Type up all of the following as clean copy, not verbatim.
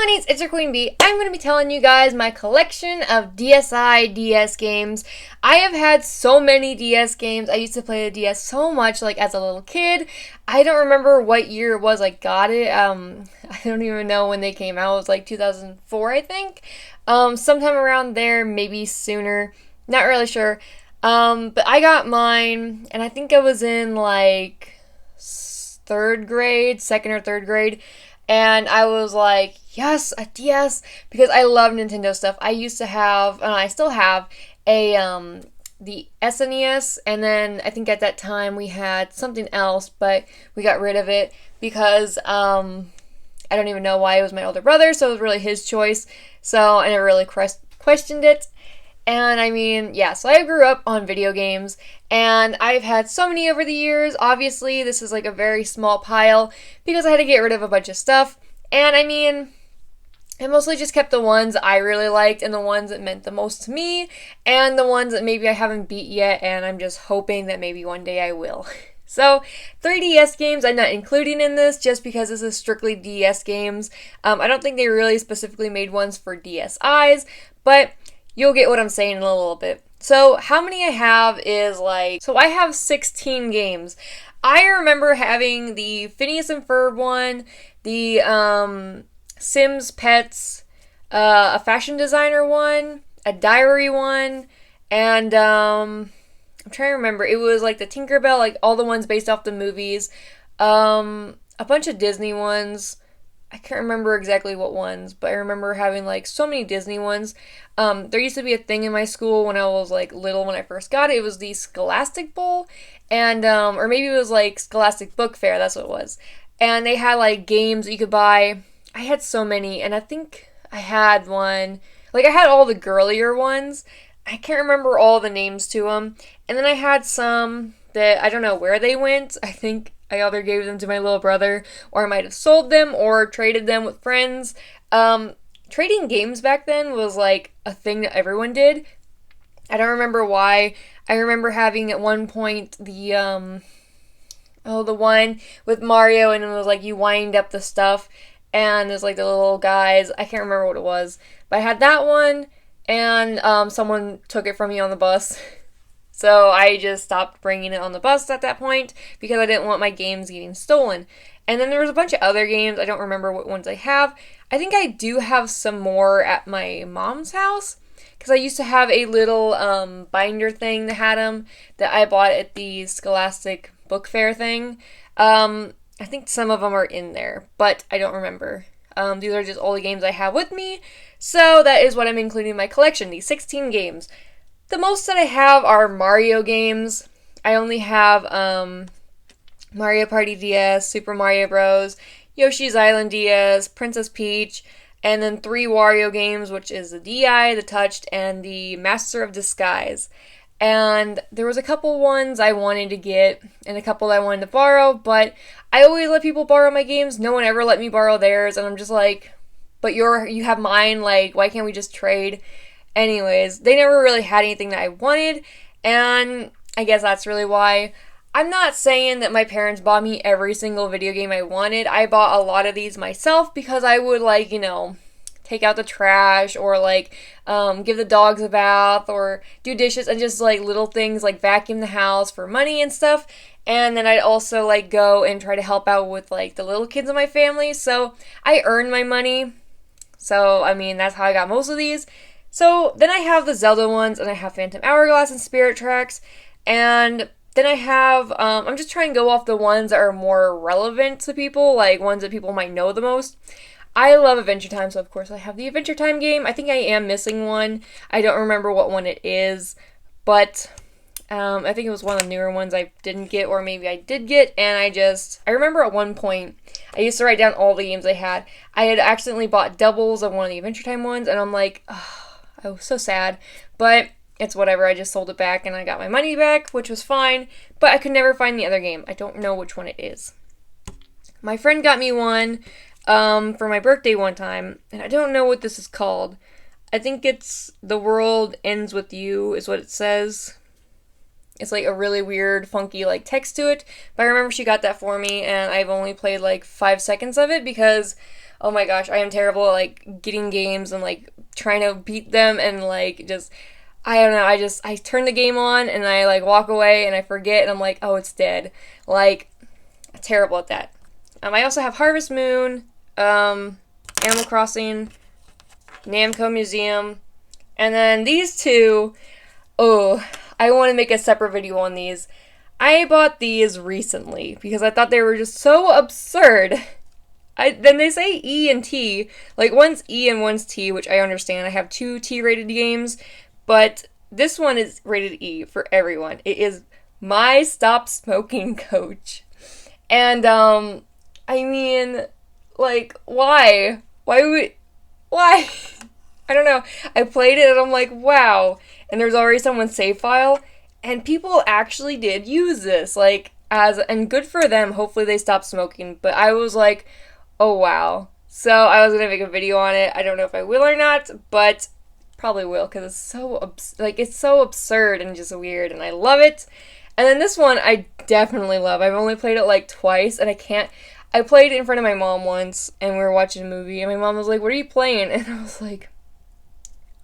honeys, it's your Queen Bee. I'm going to be telling you guys my collection of DSi DS games. I have had so many DS games. I used to play the DS so much, like, as a little kid. I don't remember what year it was I got it. I don't even know when they came out. It was like 2004, I think. Sometime around there, maybe sooner. Not really sure. But I got mine, and I think I was in, like, second or third grade. And I was like, yes, a DS, because I love Nintendo stuff. I used to have, and I still have, the SNES, and then I think at that time we had something else, but we got rid of it because, I don't even know why. It was my older brother, so it was really his choice, so I never really questioned it. And I mean, yeah, so I grew up on video games, and I've had so many over the years. Obviously, this is like a very small pile because I had to get rid of a bunch of stuff. And I mean, I mostly just kept the ones I really liked and the ones that meant the most to me, and the ones that maybe I haven't beat yet, and I'm just hoping that maybe one day I will. So, 3DS games I'm not including in this just because this is strictly DS games. I don't think they really specifically made ones for DSi's, but you'll get what I'm saying in a little bit. So, how many I have is like... So, I have 16 games. I remember having the Phineas and Ferb one, the Sims Pets, a fashion designer one, a diary one, and I'm trying to remember. It was like the Tinkerbell, like all the ones based off the movies, a bunch of Disney ones. I can't remember exactly what ones, but I remember having like so many Disney ones. There used to be a thing in my school when I was like little when I first got it. It was the Scholastic Bowl, and or maybe it was like Scholastic Book Fair, that's what it was. And they had like games that you could buy. I had so many, and I think I had one, like I had all the girlier ones. I can't remember all the names to them. And then I had some that I don't know where they went. I think I either gave them to my little brother, or I might have sold them or traded them with friends. Trading games back then was like a thing that everyone did. I don't remember why. I remember having at one point the one with Mario, and it was like you wind up the stuff, and there's like the little guys. I can't remember what it was, but I had that one, and someone took it from me on the bus. So I just stopped bringing it on the bus at that point because I didn't want my games getting stolen. And then there was a bunch of other games. I don't remember what ones I have. I think I do have some more at my mom's house because I used to have a little binder thing that had them that I bought at the Scholastic Book Fair thing. I think some of them are in there, but I don't remember. These are just all the games I have with me. So that is what I'm including in my collection, these 16 games. The most that I have are Mario games. I only have Mario Party DS, Super Mario Bros., Yoshi's Island DS, Princess Peach, and then 3 Wario games, which is the DI, the Touched, and the Master of Disguise. And there was a couple ones I wanted to get, and a couple I wanted to borrow, but I always let people borrow my games. No one ever let me borrow theirs, and I'm just like, but you have mine, like, why can't we just trade? Anyways, they never really had anything that I wanted, and I guess that's really why. I'm not saying that my parents bought me every single video game I wanted. I bought a lot of these myself because I would, like, you know, take out the trash, or, like, give the dogs a bath, or do dishes, and just, like, little things, like, vacuum the house for money and stuff. And then I'd also, like, go and try to help out with, like, the little kids in my family. So I earned my money. So, I mean, that's how I got most of these. So, then I have the Zelda ones, and I have Phantom Hourglass and Spirit Tracks, and then I have, I'm just trying to go off the ones that are more relevant to people, like ones that people might know the most. I love Adventure Time, so of course I have the Adventure Time game. I think I am missing one. I don't remember what one it is, but I think it was one of the newer ones I didn't get, or maybe I did get, and I remember at one point, I used to write down all the games I had. I had accidentally bought doubles of one of the Adventure Time ones, and I'm like, oh, I was so sad, but it's whatever. I just sold it back and I got my money back, which was fine, but I could never find the other game. I don't know which one it is. My friend got me one for my birthday one time, and I don't know what this is called. I think it's The World Ends With You is what it says. It's like a really weird, funky like text to it, but I remember she got that for me, and I've only played like 5 seconds of it because Oh my gosh, I am terrible at like getting games and like trying to beat them and like just I don't know, I turn the game on and I like walk away and I forget and I'm like, oh, it's dead. Like, I'm terrible at that. I also have Harvest Moon, Animal Crossing, Namco Museum, and then these two, oh, I want to make a separate video on these. I bought these recently because I thought they were just so absurd. Then they say E and T, like one's E and one's T, which I understand. I have 2 T-rated games, but this one is rated E for everyone. It is My Stop Smoking Coach. And, I mean, like, why? Why? I don't know. I played it and I'm like, wow. And there's already someone's save file. And people actually did use this. Like, and good for them. Hopefully they stop smoking. But I was like, oh wow. So I was going to make a video on it. I don't know if I will or not. But probably will. Because it's so, it's so absurd and just weird. And I love it. And then this one I definitely love. I've only played it like twice. And I played it in front of my mom once. And we were watching a movie. And my mom was like, what are you playing? And I was like,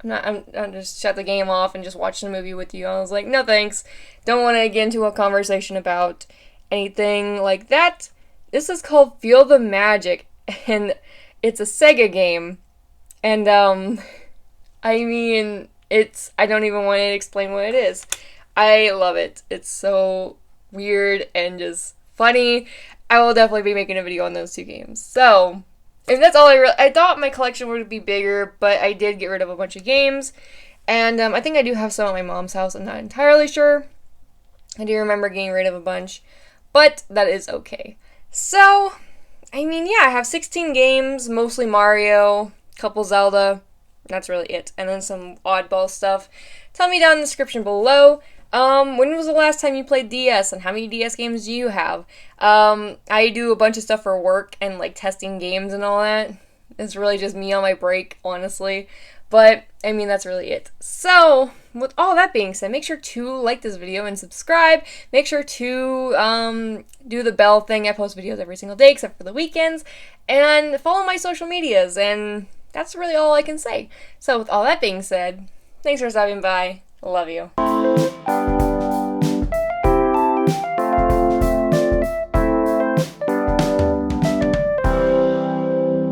I'm just shut the game off and just watching the movie with you. I was like, no thanks. Don't want to get into a conversation about anything like that. This is called Feel the Magic, and it's a Sega game. And, I mean, I don't even want to explain what it is. I love it. It's so weird and just funny. I will definitely be making a video on those 2 games. So, and that's all I thought my collection would be bigger, but I did get rid of a bunch of games. And I think I do have some at my mom's house. I'm not entirely sure. I do remember getting rid of a bunch, but that is okay. So, I mean, yeah, I have 16 games, mostly Mario, couple Zelda. That's really it. And then some oddball stuff. Tell me down in the description below. When was the last time you played DS and how many DS games do you have? I do a bunch of stuff for work and like testing games and all that. It's really just me on my break, honestly. But, I mean, that's really it. So, with all that being said, make sure to like this video and subscribe. Make sure to do the bell thing. I post videos every single day except for the weekends. And follow my social medias. And that's really all I can say. So, with all that being said, thanks for stopping by. Love you.